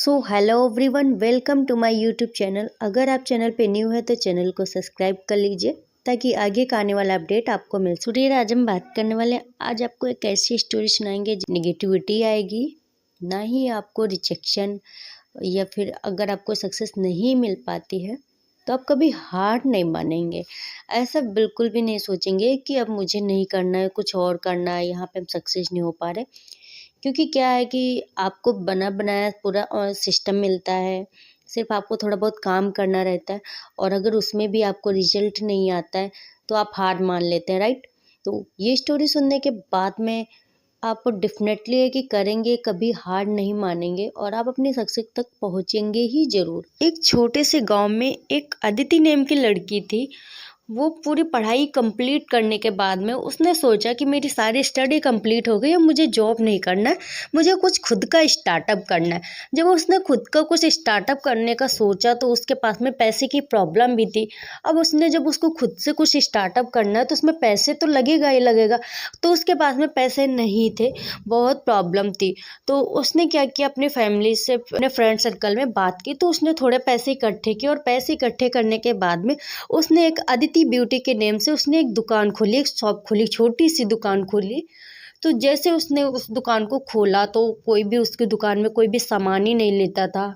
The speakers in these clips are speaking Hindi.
So hello everyone, welcome to my YouTube channel. अगर आप चैनल पे न्यू है तो चैनल को सब्सक्राइब कर लीजिए ताकि आगे का आने वाला अपडेट आपको मिल सके। आज हम बात करने वाले हैं, आज आपको एक ऐसी स्टोरी सुनाएंगे नेगेटिविटी आएगी, ना ही आपको रिजेक्शन या फिर अगर आपको सक्सेस नहीं मिल पाती है तो आप कभी हार नहीं मानेंगे। ऐसा बिल्कुल भी नहीं सोचेंगे कि अब मुझे नहीं करना है, कुछ और करना है, यहाँ पे हम सक्सेस नहीं हो पा रहे। क्योंकि क्या है कि आपको बना बनाया पूरा सिस्टम मिलता है, सिर्फ आपको थोड़ा बहुत काम करना रहता है और अगर उसमें भी आपको रिजल्ट नहीं आता है तो आप हार मान लेते हैं, राइट। तो ये स्टोरी सुनने के बाद में आप डेफिनेटली है कि करेंगे, कभी हार नहीं मानेंगे और आप अपनी सक्सेस तक पहुंचेंगे ही जरूर। एक छोटे से गांव में एक अदिति नाम की लड़की थी। वो पूरी पढ़ाई कंप्लीट करने के बाद में उसने सोचा कि मेरी सारी स्टडी कंप्लीट हो गई, अब मुझे जॉब नहीं करना है, मुझे कुछ खुद का स्टार्टअप करना है। जब उसने खुद का कुछ स्टार्टअप करने का सोचा तो उसके पास में पैसे की प्रॉब्लम भी थी। अब उसने जब उसको खुद से कुछ स्टार्टअप करना है तो उसमें पैसे तो लगेगा ही लगेगा, तो उसके पास में पैसे नहीं थे, बहुत प्रॉब्लम थी। तो उसने क्या किया, अपनी फैमिली से, अपने फ्रेंड सर्कल में बात की, तो उसने थोड़े पैसे इकट्ठे किए और पैसे इकट्ठे करने के बाद में उसने एक अदिति ब्यूटी के नेम से उसने एक दुकान खोली, एक शॉप खोली, छोटी सी दुकान खोली। तो जैसे उसने उस दुकान को खोला तो कोई भी उसकी दुकान में कोई भी सामान ही नहीं लेता था,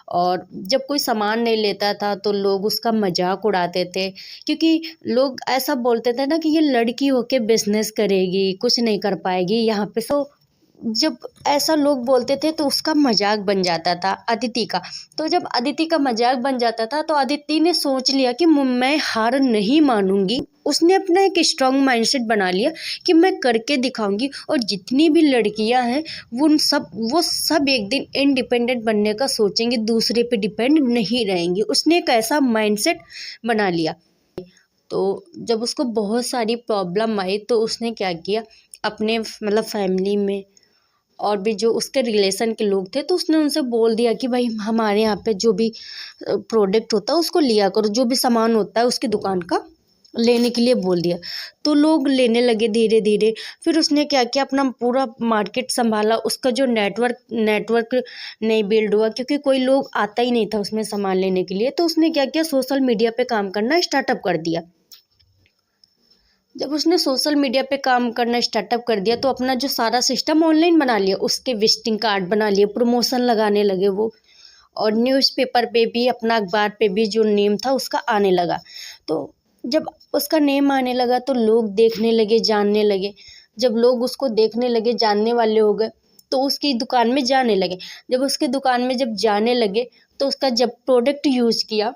और जब कोई सामान नहीं लेता था तो लोग उसका मजाक उड़ाते थे, क्योंकि लोग ऐसा बोलते थे ना कि ये लड़की होके बिजनेस करेगी, कुछ नहीं कर पाएगी यहाँ पे। तो जब ऐसा लोग बोलते थे तो उसका मजाक बन जाता था अदिति का। तो जब अदिति का मजाक बन जाता था तो अदिति ने सोच लिया कि मैं हार नहीं मानूंगी। उसने अपना एक स्ट्रांग माइंडसेट बना लिया कि मैं करके दिखाऊंगी, और जितनी भी लड़कियां हैं वो सब एक दिन इंडिपेंडेंट बनने का सोचेंगी, दूसरे पे डिपेंड नहीं रहेंगी। उसने एक ऐसा माइंडसेट बना लिया। तो जब उसको बहुत सारी प्रॉब्लम आई तो उसने क्या किया, अपने मतलब फैमिली में और भी जो उसके रिलेशन के लोग थे तो उसने उनसे बोल दिया कि भाई हमारे यहाँ पे जो भी प्रोडक्ट होता है उसको लिया करो, जो भी सामान होता है उसकी दुकान का लेने के लिए बोल दिया। तो लोग लेने लगे धीरे धीरे। फिर उसने क्या किया, अपना पूरा मार्केट संभाला, उसका जो नेटवर्क नहीं बिल्ड हुआ क्योंकि कोई लोग आता ही नहीं था उसमें सामान लेने के लिए। तो उसने क्या किया, सोशल मीडिया पे काम करना स्टार्टअप कर दिया। जब उसने सोशल मीडिया पे काम करना स्टार्टअप कर दिया तो अपना जो सारा सिस्टम ऑनलाइन बना लिया, उसके विजिटिंग कार्ड बना लिए, प्रमोशन लगाने लगे वो, और न्यूज़पेपर पे भी, अपना अखबार पे भी जो नेम था उसका आने लगा। तो जब उसका नेम आने लगा तो लोग देखने लगे, जानने लगे। जब लोग उसको देखने लगे, जानने वाले हो गए तो उसकी दुकान में जाने लगे। जब उसकी दुकान में जब जाने लगे तो उसका जब प्रोडक्ट यूज़ किया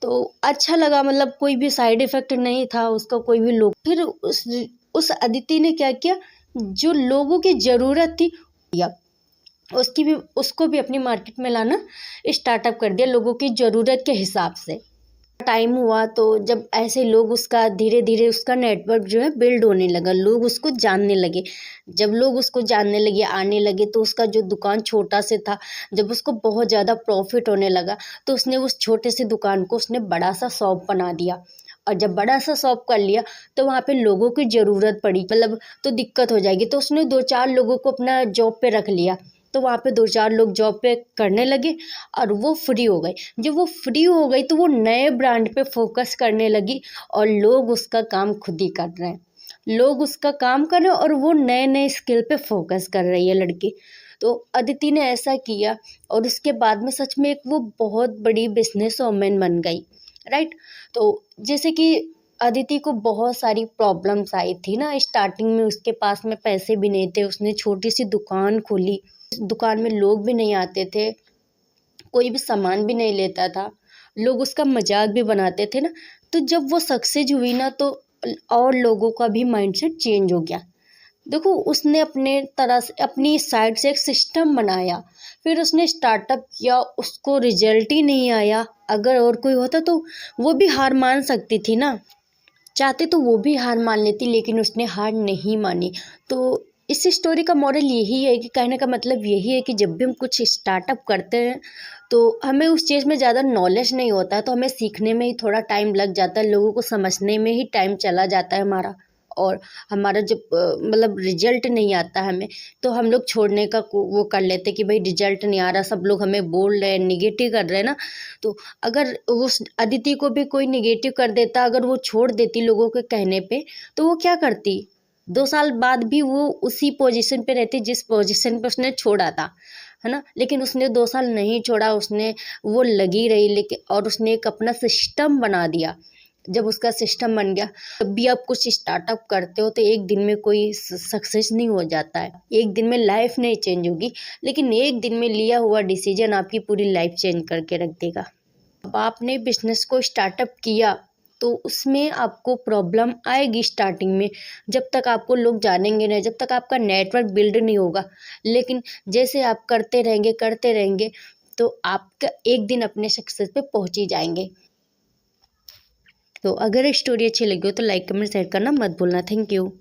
तो अच्छा लगा, मतलब कोई भी साइड इफेक्ट नहीं था उसका, कोई भी लोग। फिर उस अदिति ने क्या किया, जो लोगों की ज़रूरत थी या उसको भी अपनी मार्केट में लाना स्टार्टअप कर दिया, लोगों की ज़रूरत के हिसाब से। टाइम हुआ तो जब ऐसे लोग उसका धीरे धीरे उसका नेटवर्क जो है बिल्ड होने लगा, लोग उसको जानने लगे। जब लोग उसको जानने लगे, आने लगे, तो उसका जो दुकान छोटा से था, जब उसको बहुत ज़्यादा प्रॉफिट होने लगा तो उसने उस छोटे से दुकान को उसने बड़ा सा शॉप बना दिया। और जब बड़ा सा शॉप कर लिया तो वहाँ पे लोगों की ज़रूरत पड़ी, मतलब तो दिक्कत हो जाएगी, तो उसने 2-4 लोगों को अपना जॉब पे रख लिया। तो वहाँ पे 2-4 लोग जॉब पे करने लगे और वो फ्री हो गए। जब वो फ्री हो गई तो वो नए ब्रांड पे फोकस करने लगी और लोग उसका काम खुद ही कर रहे हैं। लोग उसका काम कर रहे हैं और वो नए नए स्किल पे फोकस कर रही है लड़की। तो अदिति ने ऐसा किया और उसके बाद में सच में एक वो बहुत बड़ी बिजनेस वूमेन बन गई, राइट। तो जैसे कि अदिति को बहुत सारी प्रॉब्लम्स आई थी ना स्टार्टिंग में, उसके पास में पैसे भी नहीं थे, उसने छोटी सी दुकान खोली, दुकान में लोग भी नहीं आते थे, कोई भी सामान भी नहीं लेता था, लोग उसका मजाक भी बनाते थे ना। तो जब वो सक्सेस हुई ना तो और लोगों का भी माइंडसेट चेंज हो गया। देखो, उसने अपने तरह से अपनी साइड से एक सिस्टम बनाया, फिर उसने स्टार्टअप किया, उसको रिजल्ट ही नहीं आया। अगर और कोई होता तो वो भी हार मान सकती थी ना, चाहते तो वो भी हार मान लेती, लेकिन उसने हार नहीं मानी। तो इस स्टोरी का मॉरल यही है कि कहने का मतलब यही है कि जब भी हम कुछ स्टार्टअप करते हैं तो हमें उस चीज़ में ज़्यादा नॉलेज नहीं होता है, तो हमें सीखने में ही थोड़ा टाइम लग जाता है, लोगों को समझने में ही टाइम चला जाता है हमारा। और हमारा जब मतलब रिजल्ट नहीं आता हमें, तो हम लोग छोड़ने का वो कर लेते कि भाई रिजल्ट नहीं आ रहा, सब लोग हमें बोल रहे हैं, निगेटिव कर रहे हैं ना। तो अगर उस अदिति को भी कोई निगेटिव कर देता, अगर वो छोड़ देती लोगों के कहने पे, तो वो क्या करती? 2 साल बाद भी वो उसी पोजीशन पे रहती जिस पोजीशन पे उसने छोड़ा था, है ना। लेकिन उसने 2 साल नहीं छोड़ा, उसने वो लगी रही, लेकिन और उसने एक अपना सिस्टम बना दिया। जब उसका सिस्टम बन गया, जब भी आप कुछ स्टार्टअप करते हो तो एक दिन में कोई सक्सेस नहीं हो जाता है, एक दिन में लाइफ नहीं चेंज होगी, लेकिन एक दिन में लिया हुआ डिसीजन आपकी पूरी लाइफ चेंज करके रख देगा। अब आपने बिजनेस को स्टार्टअप किया तो उसमें आपको प्रॉब्लम आएगी स्टार्टिंग में, जब तक आपको लोग जानेंगे नहीं, जब तक आपका नेटवर्क बिल्ड नहीं होगा। लेकिन जैसे आप करते रहेंगे तो आपका एक दिन अपने सक्सेस पे पहुंच ही जाएंगे। तो अगर स्टोरी अच्छी लगी हो तो लाइक कमेंट शेयर करना मत भूलना। Thank you.